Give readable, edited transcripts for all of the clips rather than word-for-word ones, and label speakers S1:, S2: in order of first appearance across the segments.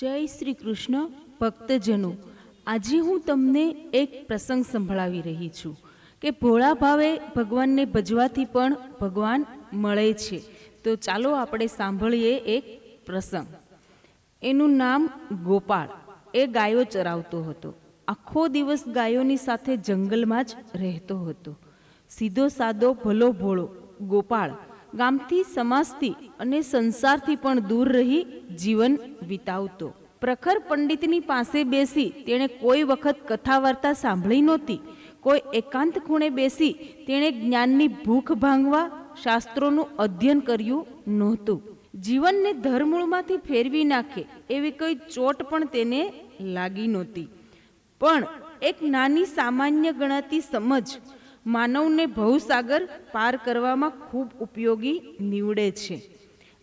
S1: જય શ્રી કૃષ્ણ ભક્તજનો, આજે હું તમને એક પ્રસંગ સંભળાવી રહી છું કે ભોળા ભાવે ભગવાનને ભજવાથી પણ ભગવાન મળે છે. તો ચાલો આપણે સાંભળીએ એક પ્રસંગ. એનું નામ ગોપાળ. એ ગાયો ચરાવતો હતો. આખો દિવસ ગાયોની સાથે જંગલમાં જ રહેતો હતો. સીધો સાદો ભલો ભોળો ગોપાળ ગામથી, સમાજથી અને સંસારથી પણ દૂર રહી જીવન વિતાવતો. પ્રખર પંડિતની પાસે બેસી તેણે કોઈ વખત કથા વાર્તા સાંભળી નહોતી. કોઈ એકાંત ખૂણે બેસી તેણે જ્ઞાનની ભૂખ ભાંગવા શાસ્ત્રોનું અધ્યયન કર્યું નહોતું. જીવનને ધરમૂળમાંથી ફેરવી નાખે એવી કોઈ ચોટ પણ તેને લાગી નહોતી. પણ એક નાની સામાન્ય ગણાતી સમજ માનવને ભવસાગર પાર કરવામાં ખૂબ ઉપયોગી નીવડે છે.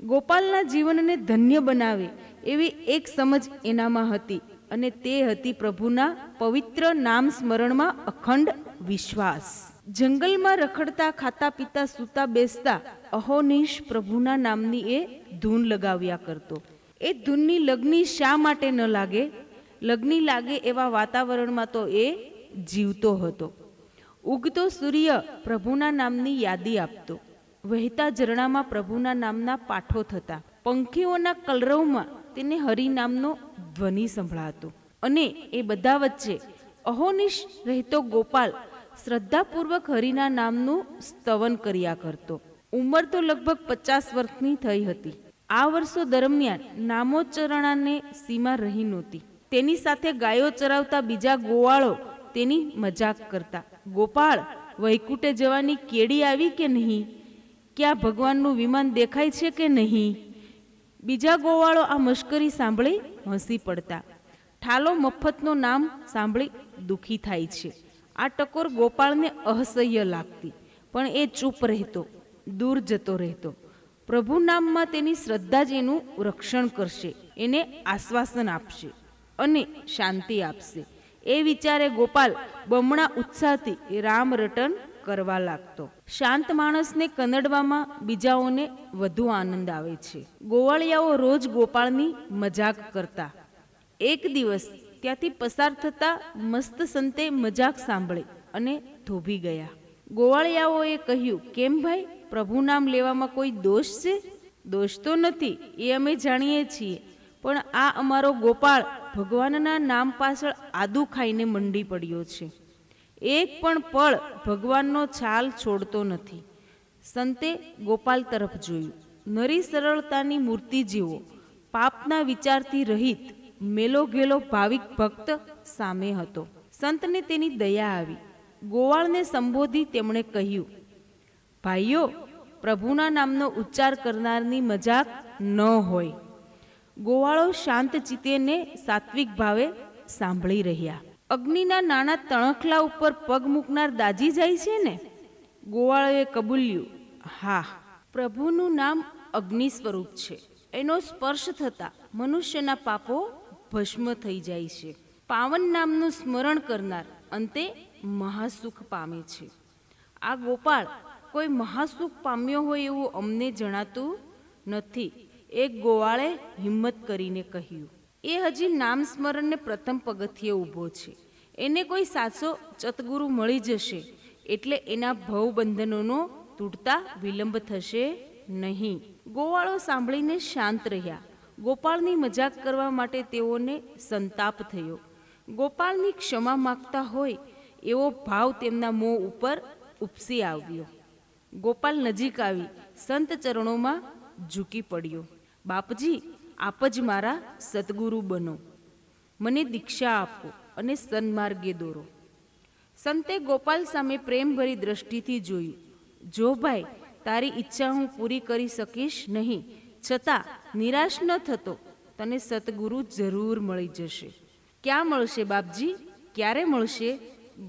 S1: ગોપાલના જીવનને ધન્ય બનાવે એવી એક સમજ એનામાં હતી, અને તે હતી પ્રભુના પવિત્ર નામ સ્મરણમાં અખંડ વિશ્વાસ. જંગલમાં રખડતા, ખાતા પીતા, સૂતા બેસતા અહોનિશ પ્રભુના નામની એ ધૂન લગાવ્યા કરતો. એ ધૂનની લગ્ની શા માટે ન લાગે? લગ્ની લાગે એવા વાતાવરણમાં તો એ જીવતો હતો. ઉગતો સૂર્ય પ્રભુના નામની યાદી આપતો. વહેતા ઝરણામાં પ્રભુના નામના પાઠો થતા. પંખીઓના કલરવમાં તેને હરિનામનો ધ્વનિ સંભળાતો. અને એ બધા વચ્ચે અહોનિશ રહેતો ગોપાલ શ્રદ્ધાપૂર્વક હરિના નામનું સ્તવન કર્યા કરતો. ઉંમર તો લગભગ 50 વર્ષની થઈ હતી. આ વર્ષો દરમિયાન નામોચ્ચારણાને સીમા રહી નહોતી. તેની સાથે ગાયો ચરાવતા બીજા ગોવાળો તેની મજાક કરતા. ગોપાળ, વૈકુંઠે જવાની કેડી આવી કે નહીં? ક્યાં ભગવાનનું વિમાન દેખાય છે કે નહીં? બીજા ગોવાળો આ મશ્કરી સાંભળી હસી પડતા. ઠાલો મફતનું નામ સાંભળી દુઃખી થાય છે. આ ટકોર ગોપાળને અસહ્ય લાગતી, પણ એ ચૂપ રહેતો, દૂર જતો રહેતો. પ્રભુ નામમાં તેની શ્રદ્ધા જ એનું રક્ષણ કરશે, એને આશ્વાસન આપશે અને શાંતિ આપશે. એ વિચારે ગોપાલ બમણા ઉત્સાહથી રામ રટન કરવા લાગતો. શાંત માણસને કનડવામાં બીજાઓને વધુ આનંદ આવે છે. ગોવાળિયાઓ રોજ ગોપાળની મજાક કરતા. એક દિવસ ત્યાંથી પસાર થતા મસ્ત સંતે મજાક સાંભળી અને થોભી ગયા. ગોવાળિયાઓએ કહ્યું, કેમ ભાઈ, પ્રભુ નામ લેવામાં કોઈ દોષ છે? દોષ તો નથી, એ અમે જાણીએ છીએ, પણ આ અમારો ગોપાળ ભગવાનના નામ પાછળ આદુ ખાઈને મંડી પડ્યો છે. એક પણ પળ ભગવાનનો છાલ છોડતો નથી. સંતે ગોપાલ તરફ જોયું. નરી સરળતાની મૂર્તિ જેવો, પાપના વિચારથી રહિત, મેલો ગેલો ભાવિક ભક્ત સામે હતો. સંતને તેની દયા આવી. ગોવાળને સંબોધી તેમણે કહ્યું, ભાઈઓ, પ્રભુના નામનો ઉચ્ચાર કરનારની મજાક ન હોય. ગોવાળો શાંત ચિત્તેને સાત્વિક ભાવે સાંભળી રહ્યા. અગ્નિના નાના તણખલા ઉપર પગ મૂકનાર દાજી જાય છે ને? ગોવાળોએ કબૂલ્યું, હા, પ્રભુનું નામ અગ્નિ સ્વરૂપ છે. એનો સ્પર્શ થતા મનુષ્યના પાપો ભસ્મ થઈ જાય છે. પાવન નામનું સ્મરણ કરનાર અંતે મહાસુખ પામે છે. આ ગોપાળ કોઈ મહાસુખ પામ્યો હોય એવું અમને જણાતું નથી. એક ગોવાળે હિંમત કરીને કહ્યું. એ હજી નામ સ્મરણને પ્રથમ પગથિયે ઊભો છે. એને કોઈ સાચો સતગુરુ મળી જશે એટલે એના ભવબંધનોનો તૂટતા વિલંબ થશે નહીં. ગોવાળો સાંભળીને શાંત રહ્યા. ગોપાળની મજાક કરવા માટે તેઓને સંતાપ થયો. ગોપાળની ક્ષમા માગતા હોય એવો ભાવ તેમના મોં ઉપર ઉપસી આવ્યો. ગોપાલ નજીક આવી સંત ચરણોમાં ઝૂકી પડ્યો. બાપજી, આપ જ મારા સદગુરુ બનો. મને દીક્ષા આપો અને સન્માર્ગે દોરો. સંતે ગોપાલ સામે પ્રેમભરી દ્રષ્ટિથી જોયું. જો ભાઈ, તારી ઈચ્છા હું પૂરી કરી શકીશ નહીં, છતાં નિરાશ ન થતો. તને સતગુરુ જરૂર મળી જશે. ક્યાં મળશે બાપજી? ક્યારે મળશે?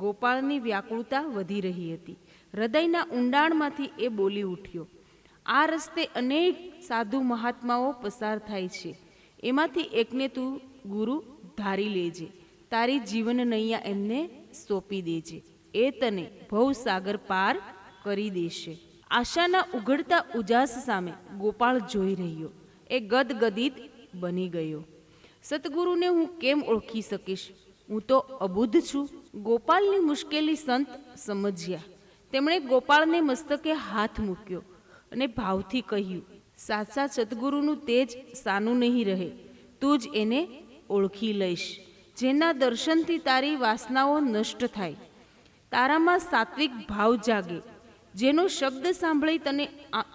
S1: ગોપાળની વ્યાકુળતા વધી રહી હતી. હૃદયના ઊંડાણમાંથી એ બોલી ઉઠ્યો, આ રસ્તે અનેક સાધુ મહાત્માઓ પસાર થાય છે. એમાંથી એકને તું ગુરુ ધારી લેજે. તારી જીવન નૈયા એમને સોંપી દેજે. એ તને ભવસાગર પાર કરી દેશે. આશાના ઉઘડતા ઉજાસ સામે ગોપાળ જોઈ રહ્યો. એ ગદગદિત બની ગયો. સતગુરુને હું કેમ ઓળખી શકીશ? હું તો અબુદ્ધ છું. ગોપાલની મુશ્કેલી સંત સમજ્યા. તેમણે ગોપાળને મસ્તકે હાથ મૂક્યો અને ભાવથી કહ્યું, સાચા સદગુરુનું તેજ સાનું નહીં રહે. તું જ એને ઓળખી લઈશ, જેના દર્શનથી તારી વાસનાઓ નષ્ટ થાય, તારામાં સાત્વિક ભાવ જાગે, જેનો શબ્દ સાંભળી તને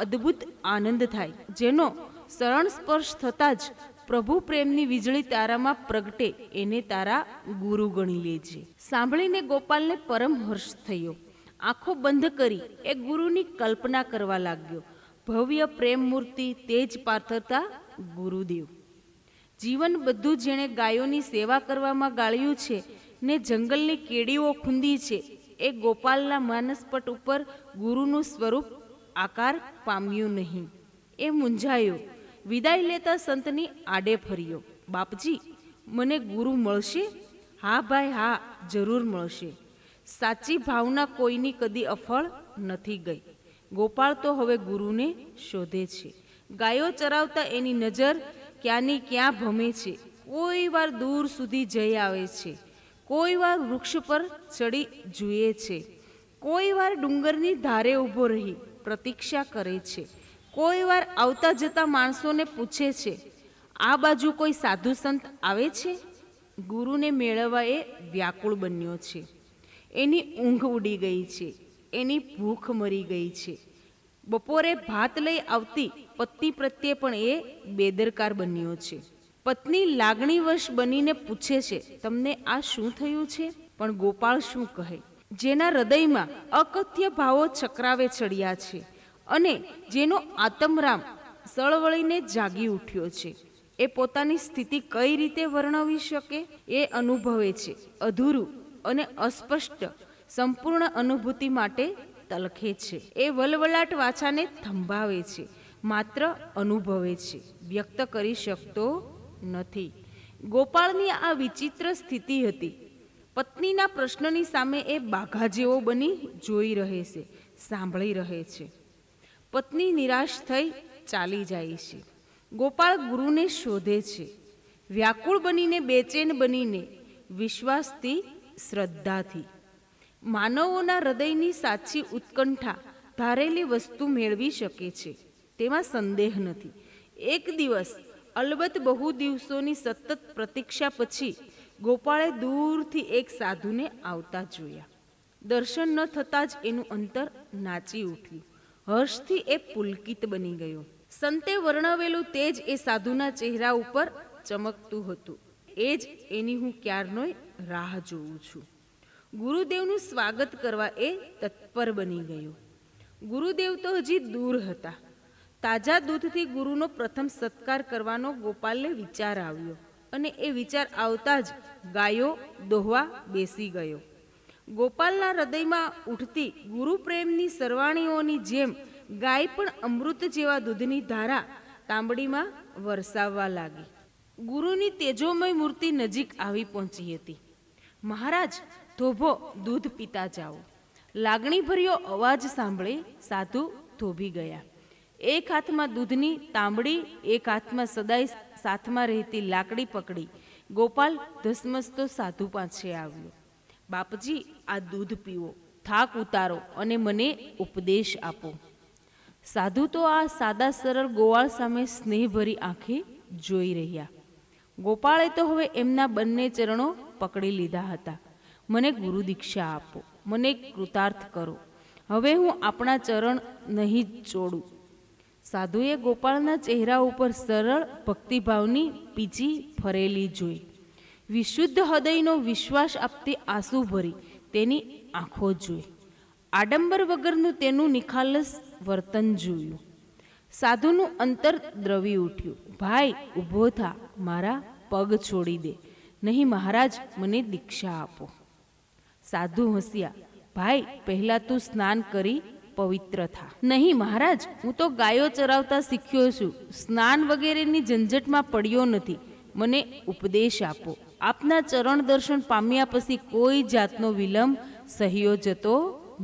S1: અદ્ભુત આનંદ થાય, જેનો શરણ સ્પર્શ થતાં જ પ્રભુ પ્રેમની વીજળી તારામાં પ્રગટે, એને તારા ગુરુ ગણી લેજે. સાંભળીને ગોપાલને પરમ હર્ષ થયો. આંખો બંધ કરી એ ગુરુની કલ્પના કરવા લાગ્યો. ભવ્ય પ્રેમ મૂર્તિ, તેજ પાથરતા ગુરુદેવ. જીવન બધું જેણે ગાયોની સેવા કરવામાં ગાળ્યું છે ને જંગલની કેડીઓ ખૂંદી છે, એ ગોપાલના માનસપટ ઉપર ગુરુનું સ્વરૂપ આકાર પામ્યું નહીં. એ મૂંઝાયો. વિદાય લેતા સંતની આડે ફર્યો. બાપજી, મને ગુરુ મળશે? હા ભાઈ હા, જરૂર મળશે. સાચી ભાવના કોઈની કદી અફળ નથી ગઈ. ગોપાળ તો હવે ગુરુને શોધે છે. ગાયો ચરાવતા એની નજર ક્યાંની ક્યાં ભમે છે. કોઈ વાર દૂર સુધી જઈ આવે છે, કોઈ વાર વૃક્ષ પર ચડી જુએ છે, કોઈ વાર ડુંગરની ધારે ઊભો રહી પ્રતીક્ષા કરે છે, કોઈ વાર આવતા જતા માણસોને પૂછે છે, આ બાજુ કોઈ સાધુ સંત આવે છે? ગુરુને મેળવવા એ વ્યાકુળ બન્યો છે. એની ઊંઘ ઉડી ગઈ છે, એની ભૂખ મરી ગઈ છે. બપોરે ભાત લઈ આવતી પત્ની પ્રત્યે પણ એ બેદરકાર બન્યો છે. પત્ની લાગણીવશ બનીને પૂછે છે, તમને આ શું થયું છે? પણ ગોપાળ શું કહે? જેના હૃદયમાં અકથ્ય ભાવો ચક્રાવે ચડ્યા છે અને જેનો આત્મરામ સળવળીને જાગી ઉઠ્યો છે, એ પોતાની સ્થિતિ કઈ રીતે વર્ણવી શકે? એ અનુભવે છે અધૂરું અને અસ્પષ્ટ. સંપૂર્ણ અનુભૂતિ માટે તલખે છે. એ વલવલાટ વાછાને થંભાવે છે, માત્ર અનુભવે છે, વ્યક્ત કરી શકતો નથી. ગોપાળની આ વિચિત્ર સ્થિતિ હતી. પત્નીના પ્રશ્નની સામે એ બાઘા જેવો બની જોઈ રહે છે, સાંભળી રહે છે. પત્ની નિરાશ થઈ ચાલી જાય છે. ગોપાળ ગુરુને શોધે છે, વ્યાકુળ બનીને, બેચેન બનીને, વિશ્વાસથી, શ્રદ્ધાથી. માનવોના હૃદયની સાચી ઉત્કંઠા ધારેલી વસ્તુ મેળવી શકે છે, તેમાં સંદેહ નથી. એક દિવસ, અલબત્ત બહુ દિવસોની સતત પ્રતીક્ષા પછી, ગોપાળે દૂરથી એક સાધુને આવતા જોયા. દર્શન ન થતાં જ એનું અંતર નાચી ઉઠ્યું. હર્ષથી એ પુલકિત બની ગયો. સંતે વર્ણવેલું તેજ એ સાધુના ચહેરા ઉપર ચમકતું હતું. એ જ એની હું ક્યારનોય રાહ જોઉં છું. ગુરુદેવનું સ્વાગત કરવા એ તત્પર બની ગયો. ગુરુદેવ તો હજી દૂર હતા. તાજા દૂધથી ગુરુનો પ્રથમ સત્કાર કરવાનો ગોપાલને વિચાર આવ્યો અને એ વિચાર આવતા જ ગાયો દોહવા બેસી ગયો. ગોપાલના હૃદયમાં ઉઠતી ગુરુ પ્રેમની સરવાણીઓની જેમ ગાય પણ અમૃત જેવા દૂધની ધારા તાંબડીમાં વરસાવવા લાગી. ગુરુની તેજોમય મૂર્તિ નજીક આવી પહોંચી હતી. મહારાજ, થોભો દૂધ પીતા જાઓ. લાગણીભર્યો અવાજ સાંભળી સાધુ થોભી ગયા. એક હાથમાં દૂધની તાંબડી, એક હાથમાં સદાય સાથમાં રહેતી લાકડી પકડી ગોપાલ ધસમસતો સાધુ પાસે આવ્યો. બાપજી, આ દૂધ પીવો, થાક ઉતારો અને મને ઉપદેશ આપો. સાધુ તો આ સાદા સરળ ગોવાળ સામે સ્નેહભરી આંખે જોઈ રહ્યા. ગોપાળે તો હવે એમના બંને ચરણો પકડી લીધા હતા. મને ગુરુ દીક્ષા આપો, મને કૃતાર્થ કરો. હવે હું આપણા ચરણ નહીં છોડું. સાધુએ ગોપાળના ચહેરા ઉપર સરળ ભક્તિભાવની પીંચી ફરેલી જોઈ. વિશુદ્ધ હૃદયનો વિશ્વાસ આપતી આંસુ ભરી તેની આંખો જોઈ. આડંબર વગરનું તેનું નિખાલસ વર્તન જોયું. સાધુનું અંતર દ્રવી ઉઠ્યું. ભાઈ, ઊભો થા, મારા પગ છોડી દે. નહીં મહારાજ, મને દીક્ષા આપો. સાધુ હસ્યા. ભાઈ, પહેલા તું સ્નાન કરી પવિત્ર થા. નહીં મહારાજ, હું તો ગાયો ચરાવતા શીખ્યો છું, સ્નાન વગેરેની ઝંઝટમાં પડ્યો નથી. મને ઉપદેશ આપો. આપના ચરણ દર્શન પામ્યા પછી કોઈ જાતનો વિલંબ સહ્યો જતો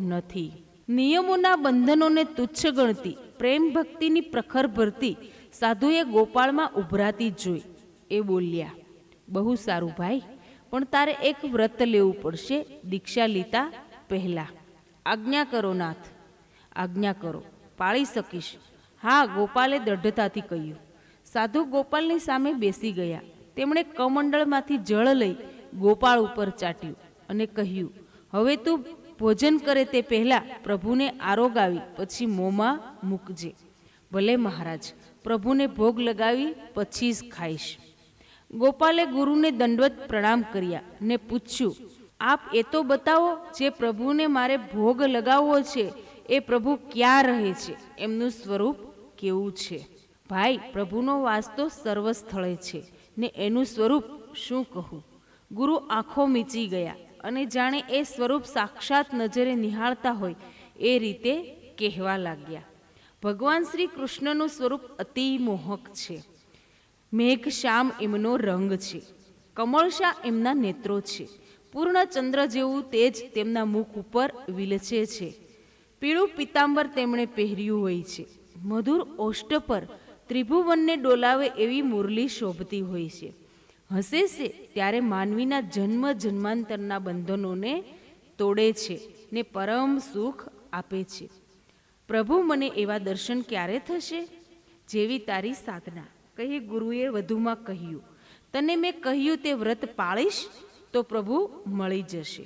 S1: નથી. નિયમોના બંધનોને તુચ્છ ગણતી, પ્રેમ ભક્તિની પ્રખર ભરતી સાધુએ ગોપાળમાં ઉભરાતી જોઈ એ બોલ્યા, બહુ સારું ભાઈ, પણ તારે એક વ્રત લેવું પડશે દીક્ષા લીધા પહેલાં. આજ્ઞા કરો નાથ. આજ્ઞા કરો, પાળી શકીશ. હા, ગોપાલે દૃઢતાથી કહ્યું. સાધુ ગોપાલની સામે બેસી ગયા. તેમણે કમંડળમાંથી જળ લઈ ગોપાળ ઉપર ચાટ્યું અને કહ્યું, હવે તું ભોજન કરે તે પહેલાં પ્રભુને આરોગાવી પછી મોંમાં મૂકજે. ભલે મહારાજ, પ્રભુને ભોગ લગાવી પછી જ ખાઈશ. ગોપાલે ગુરુને દંડવત પ્રણામ કર્યા ને પૂછ્યું, આપ એ તો બતાવો, જે પ્રભુને મારે ભોગ લગાવવો છે એ પ્રભુ ક્યાં રહે છે, એમનું સ્વરૂપ કેવું છે? ભાઈ, પ્રભુનો વાસ તો સર્વ સ્થળે છે ને એનું સ્વરૂપ શું કહું? ગુરુ આંખો મીચી ગયા અને જાણે એ સ્વરૂપ સાક્ષાત નજરે નિહાળતા હોય એ રીતે કહેવા લાગ્યા. ભગવાન શ્રી કૃષ્ણનું સ્વરૂપ અતિ મોહક છે. મેઘ શ્યામ એમનો રંગ છે, કમળશા એમના નેત્રો છે, પૂર્ણ ચંદ્ર જેવું તેજ તેમના મુખ ઉપર વિલચે છે. પીળું પિતાંબર તેમણે પહેર્યું હોય છે. મધુર ઓષ્ઠ પર ત્રિભુવનને ડોલાવે એવી મુરલી શોભતી હોય છે. હસે છે ત્યારે માનવીના જન્મ જન્માંતરના બંધનોને તોડે છે ને પરમ સુખ આપે છે. પ્રભુ, મને એવા દર્શન ક્યારે થશે? જેવી તારી સાધના, કહી ગુરુએ વધુમાં કહ્યું, તને મેં કહ્યું તે વ્રત પાળીશ તો પ્રભુ મળી જશે.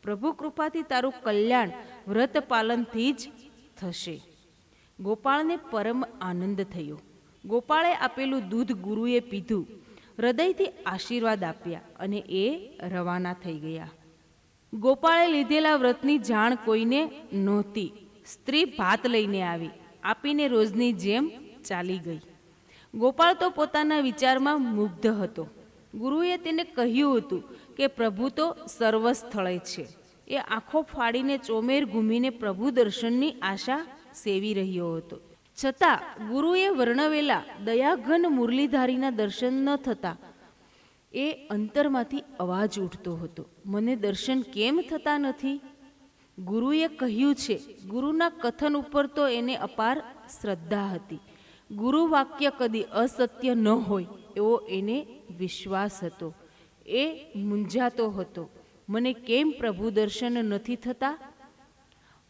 S1: પ્રભુ કૃપાથી તારું કલ્યાણ વ્રત પાલનથી જ થશે. ગોપાળને પરમ આનંદ થયો. ગોપાળે આપેલું દૂધ ગુરુએ પીધું, હૃદયથી આશીર્વાદ આપ્યા અને એ રવાના થઈ ગયા. ગોપાળે લીધેલા વ્રતની જાણ કોઈને નહોતી. સ્ત્રી ભાત લઈને આવી, આપીને રોજની જેમ ચાલી ગઈ. ગોપાળ તો પોતાના વિચારમાં મુગ્ધ હતો. ગુરુએ તેને કહ્યું હતું કે પ્રભુ તો સર્વ સ્થળે છે. એ આંખો ફાડીને ચોમેર ઘૂમીને પ્રભુ દર્શનની આશા સેવી રહ્યો હતો. છતાં ગુરુએ વર્ણવેલા દયાઘન મુરલીધારીના દર્શન ન થતા એ અંતરમાંથી અવાજ ઉઠતો હતો, મને દર્શન કેમ થતા નથી? ગુરુએ કહ્યું છે. ગુરુના કથન ઉપર તો એને અપાર શ્રદ્ધા હતી. ગુરુ વાક્ય કદી અસત્ય ન હોય એવો એને વિશ્વાસ હતો. એ મૂંઝાતો હતો, મને કેમ પ્રભુ દર્શન નથી થતા?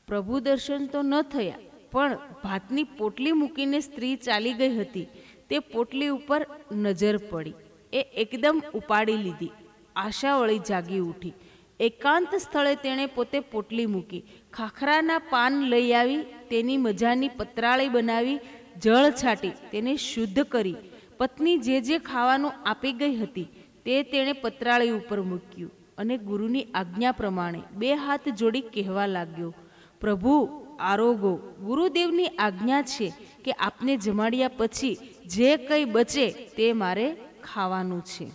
S1: પ્રભુ દર્શન તો ન થયા, પણ ભાતની પોટલી મૂકીને સ્ત્રી ચાલી ગઈ હતી. તે પોટલી ઉપર નજર પડી. એ એકદમ ઉપાડી લીધી. આશાવળી જાગી ઉઠી. એકાંત સ્થળે તેણે પોતે પોટલી મૂકી. ખાખરાના પાન લઈ આવી, તેની મજાની પતરાળી બનાવી, જળ છાંટી તેને શુદ્ધ કરી. પત્ની જે જે ખાવાનું આપી ગઈ હતી તે તેણે પતરાળી ઉપર મૂક્યું અને ગુરુની આજ્ઞા પ્રમાણે બે હાથ જોડી કહેવા લાગ્યો, પ્રભુ આરોગો. ગુરુદેવની આજ્ઞા છે કે આપને જમાડ્યા પછી જે કંઈ બચે તે મારે ખાવાનું છે.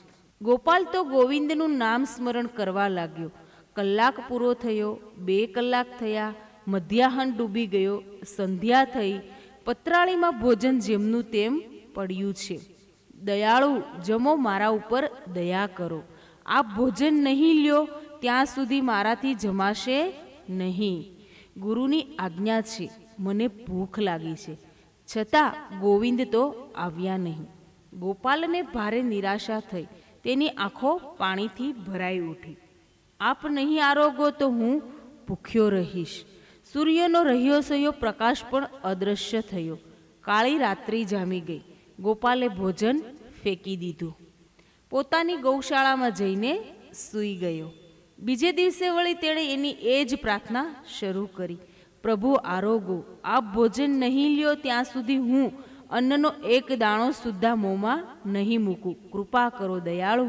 S1: ગોપાલ તો ગોવિંદનું નામ સ્મરણ કરવા લાગ્યો. કલાક પૂરો થયો, 2 કલાક થયા, મધ્યાહન ડૂબી ગયો, સંધ્યા થઈ. પતરાળીમાં ભોજન જેમનું તેમ પડ્યું છે. દયાળુ, જમો, મારા ઉપર દયા કરો. આપ ભોજન નહીં લ્યો ત્યાં સુધી મારાથી જમાશે નહીં. ગુરુની આજ્ઞા છે, મને ભૂખ લાગી છે. છતાં ગોવિંદ તો આવ્યા નહીં. ગોપાલને ભારે નિરાશા થઈ. તેની આંખો પાણીથી ભરાઈ ઉઠી. આપ નહીં આરોગો તો હું ભૂખ્યો રહીશ. સૂર્યનો રહ્યો સહ્યો પ્રકાશ પણ અદૃશ્ય થયો. કાળી રાત્રિ જામી ગઈ. ગોપાલે ભોજન ફેંકી દીધું. પોતાની ગૌશાળામાં જઈને સૂઈ ગયો. બીજે દિવસે વળી તેણે એની એ જ પ્રાર્થના શરૂ કરી, પ્રભુ આરોગો. આપ ભોજન નહીં લ્યો ત્યાં સુધી હું અન્નનો એક દાણો સુદ્ધા મોંમાં નહીં મૂકું. કૃપા કરો દયાળુ.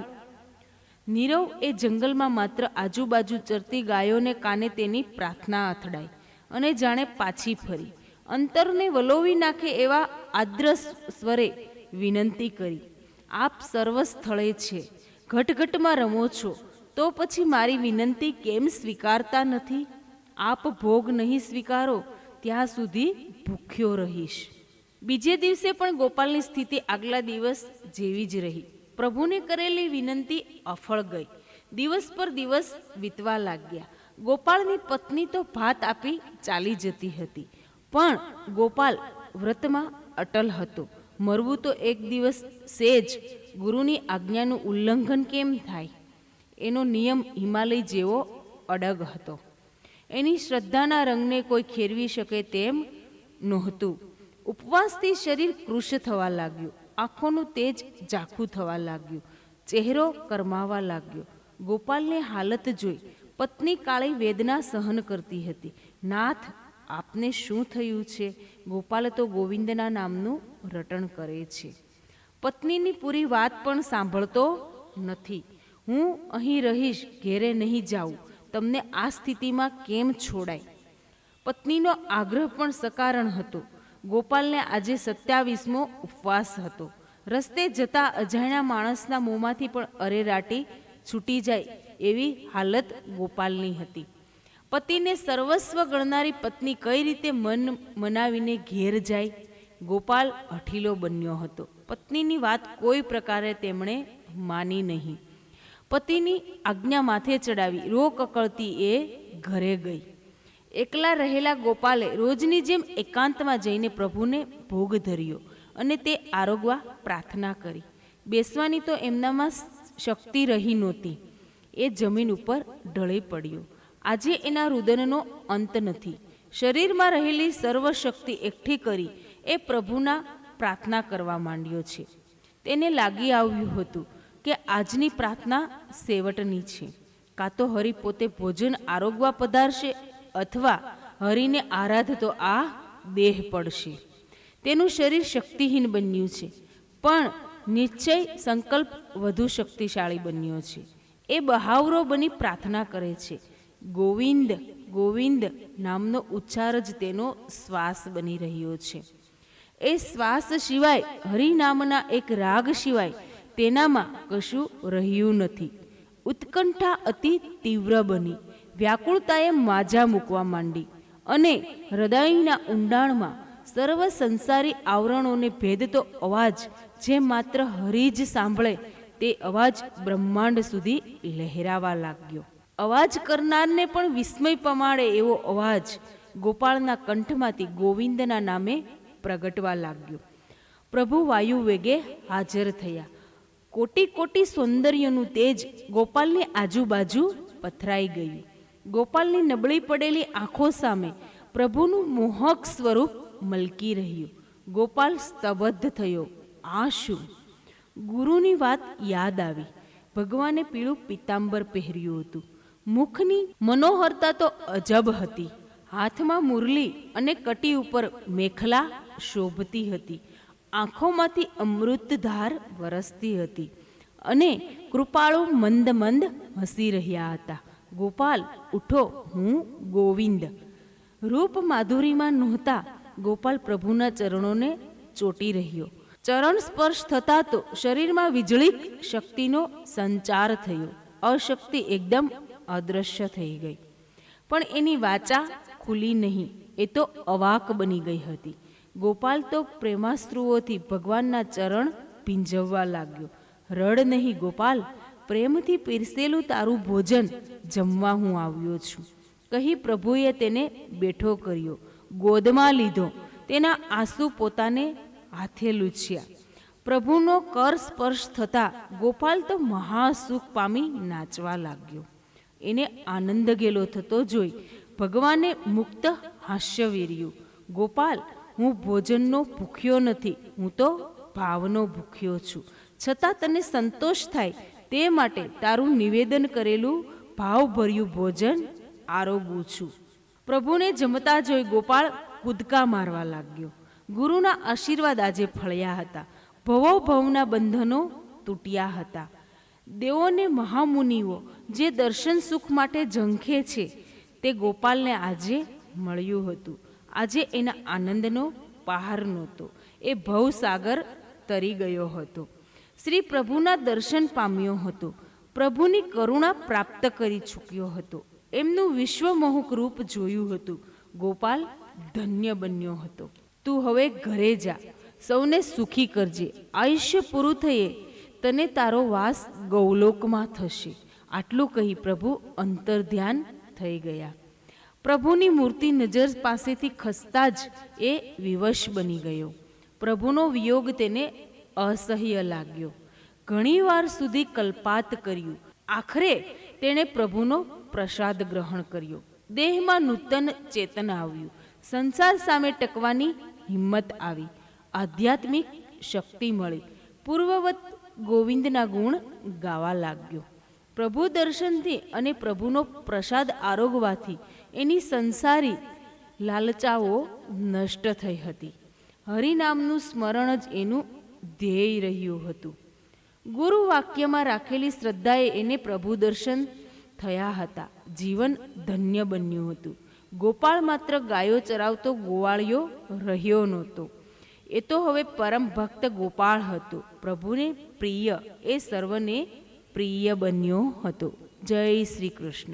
S1: નીરવ એ જંગલમાં માત્ર આજુબાજુ ચરતી ગાયોને કાને તેની પ્રાર્થના અથડાઈ અને જાણે પાછી ફરી. અંતરને વલોવી નાખે એવા આદ્ર સ્વરે વિનંતી કરી, આપ સર્વ સ્થળે છે, ઘટઘટમાં રમો છો, તો પછી મારી વિનંતી કેમ સ્વીકારતા નથી? આપ ભોગ નહીં સ્વીકારો ત્યાં સુધી ભૂખ્યો રહીશ. બીજે દિવસે પણ ગોપાલની સ્થિતિ આગલા દિવસ જેવી જ રહી. પ્રભુને કરેલી વિનંતી અફળ ગઈ. દિવસ પર દિવસ વીતવા લાગ્યા. ગોપાલની પત્ની તો ભાત આપી ચાલી જતી હતી, પણ ગોપાલ વ્રતમાં અટલ હતો. મરવું તો એક દિવસ સેજ ગુરુની આજ્ઞાનું ઉલ્લંઘન કેમ થાય? એનો નિયમ હિમાલય જેવો અડગ હતો. એની શ્રદ્ધાના રંગને કોઈ ખેરવી શકે તેમ નહોતું. ઉપવાસથી શરીર કૃશ થવા લાગ્યું, આંખોનું તેજ ઝાખું થવા લાગ્યું, ચહેરો કરમાવા લાગ્યો. ગોપાલને હાલત જોઈ પત્ની કાળી વેદના સહન કરતી હતી. નાથ, આપને શું થયું છે? ગોપાલ તો ગોવિંદના નામનું રટણ કરે છે. પત્નીની પૂરી વાત પણ સાંભળતો નથી. હું અહીં રહીશ, ઘેરે નહીં જાઉં. તમને આ સ્થિતિમાં કેમ છોડાય? પત્નીનો આગ્રહ પણ સકારણ હતો. ગોપાલને આજે 27મો ઉપવાસ હતો. રસ્તે જતા અજાણ્યા માણસના મોંમાંથી પણ અરેરાટી છૂટી જાય એવી હાલત ગોપાલની હતી. પતિને સર્વસ્વ ગણનારી પત્ની કઈ રીતે મન મનાવીને ઘેર જાય? ગોપાલ હઠીલો બન્યો હતો. પત્નીની વાત કોઈ પ્રકારે તેમણે માની નહીં. પતિની આજ્ઞા માથે ચડાવી રોકકળતી એ ઘરે ગઈ. એકલા રહેલા ગોપાલે રોજની જેમ એકાંતમાં જઈને પ્રભુને ભોગ ધર્યો અને તે આરોગવા પ્રાર્થના કરી. બેસવાની તો એમનામાં શક્તિ રહી નહોતી. એ જમીન ઉપર ઢળી પડ્યો. આજે એના રુદનનો અંત નથી. શરીરમાં રહેલી સર્વશક્તિ એકઠી કરી એ પ્રભુના પ્રાર્થના કરવા માંડ્યો છે. તેને લાગી આવ્યું હતું કે આજની પ્રાર્થના સેવટની છે. કાં તો હરિ પોતે ભોજન આરોગવા પધારશે અથવા હરિને આરાધતો આ દેહ પડશે. તેનું શરીર શક્તિહીન બન્યું છે, પણ નિશ્ચય સંકલ્પ વધુ શક્તિશાળી બન્યો છે. એ બહાવરો બની પ્રાર્થના કરે છે. ગોવિંદ ગોવિંદ નામનો ઉચ્ચાર જ તેનો શ્વાસ બની રહ્યો છે. એ શ્વાસ સિવાય, હરિનામના એક રાગ સિવાય તેનામાં કશું રહ્યું નથી. ઉત્કંઠા અતિ તીવ્ર બની વ્યાકુળતાએ માજા મૂકવા માંડી અને હૃદયના ઊંડાણમાં સર્વ સંસારી આવરણોને ભેદતો અવાજ જે માત્ર હરિ જ સાંભળે તે અવાજ બ્રહ્માંડ સુધી લહેરાવા લાગ્યો. અવાજ કરનારને પણ વિસ્મય પમાડે એવો અવાજ ગોપાળના કંઠમાંથી ગોવિંદના નામે પ્રગટવા લાગ્યો. પ્રભુ વાયુ વેગે હાજર થયા. કોટી કોટી સૌંદર્યનું તેજ ગોપાલની આજુબાજુ પથરાઈ ગયું. ગોપાલની નબળી પડેલી આંખો સામે પ્રભુનું મોહક સ્વરૂપ મલકી રહ્યું. ગોપાલ સ્તબ્ધ થયો. આ શું? ગુરુની વાત યાદ આવી. ભગવાને પીળું પીતાંબર પહેર્યું હતું. મુખની મનોહરતા તો અજબ હતી. હાથમાં મુરલી અને કટી ઉપર મેખલા શોભતી હતી. આંખોમાંથી અમૃતધાર વરસતી હતી અને કૃપાળુ મંદ મંદ હસી રહ્યા હતા. ગોપાલ, ઉઠો, હું ગોવિંદ. રૂપ માધુરીમાં નહોતા. ગોપાલ પ્રભુના ચરણોને ચોટી રહ્યો. ચરણ સ્પર્શ થતા તો શરીરમાં વિજળિત શક્તિનો સંચાર થયો. અશક્તિ એકદમ અદૃશ્ય થઈ ગઈ. પણ એની વાચા ખુલી નહીં. એ તો અવાક બની ગઈ હતી. ગોપાલ તો પ્રેમાશ્રુઓથી ભગવાનના ચરણ ભીંજવવા લાગ્યો. રડ નહીં ગોપાલ, પ્રેમથી પીરસેલું તારું ભોજન જમવા હું આવ્યો છું, કહી પ્રભુએ તેને બેઠો કર્યો. ગોદમાં લીધો. તેના આંસુ પોતાને હાથે લૂછ્યા. પ્રભુનો કર સ્પર્શ થતાં ગોપાલ તો મહાસુખ પામી નાચવા લાગ્યો. એને આનંદ ગેલો થતો જોઈ ભગવાને મુક્ત હાસ્ય વેર્યું. ગોપાલ, હું ભોજનનો ભૂખ્યો નથી, હું તો ભાવનો ભૂખ્યો છું. છતાં તને સંતોષ થાય તે માટે તારું નિવેદન કરેલું ભાવભર્યું ભોજન આરોગું છું. પ્રભુને જમતા જોઈ ગોપાળ કૂદકા મારવા લાગ્યો. ગુરુના આશીર્વાદ આજે ફળ્યા હતા. ભવોભવના બંધનો તૂટ્યા હતા. દેવોને મહામુનિઓ જે દર્શન સુખ માટે ઝંખે છે તે ગોપાલને આજે મળ્યું હતું. આજે એના આનંદનો પહાર નહોતો. એ ભવસાગર તરી ગયો હતો. શ્રી પ્રભુના દર્શન પામ્યો હતો. પ્રભુની કરુણા પ્રાપ્ત કરી ચૂક્યો હતો. એમનું વિશ્વમોહક રૂપ જોયું હતું. ગોપાલ ધન્ય બન્યો હતો. તું હવે ઘરે જા, સૌને સુખી કરજે. આયુષ્ય પૂરું થયે તને તારો વાસ ગૌલોકમાં થશે. આટલું કહી પ્રભુ અંતર્ધ્યાન થઈ ગયા. પ્રભુની મૂર્તિ નજર પાસેથી ખસતા જ એ વિવશ બની ગયો. પ્રભુનો વિયોગ તેને અસહ્ય લાગ્યો. ઘણીવાર સુધી કલ્પાત કર્યું. આખરે તેણે પ્રભુનો પ્રસાદ ગ્રહણ કર્યો. દેહમાં નૂતન ચેતન આવ્યું. સંસાર સામે ટકવાની હિંમત આવી. આધ્યાત્મિક શક્તિ મળી. પૂર્વવત ગોવિંદના ગુણ ગાવા લાગ્યો. પ્રભુ દર્શનથી અને પ્રભુનો પ્રસાદ આરોગવાથી એની સંસારી લાલચાઓ નષ્ટ થઈ હતી. હરિનામનું સ્મરણ જ એનું ધ્યેય રહ્યું હતું. ગુરુ વાક્યમાં રાખેલી શ્રદ્ધાએ એને પ્રભુ દર્શન થયા હતા. જીવન ધન્ય બન્યું હતું. ગોપાળ માત્ર ગાયો ચરાવતો ગોવાળિયો રહ્યો નહોતો. એ તો હવે પરમ ભક્ત ગોપાળ હતો. પ્રભુને પ્રિય એ સર્વને પ્રિય બન્યો હતો. જય શ્રી કૃષ્ણ.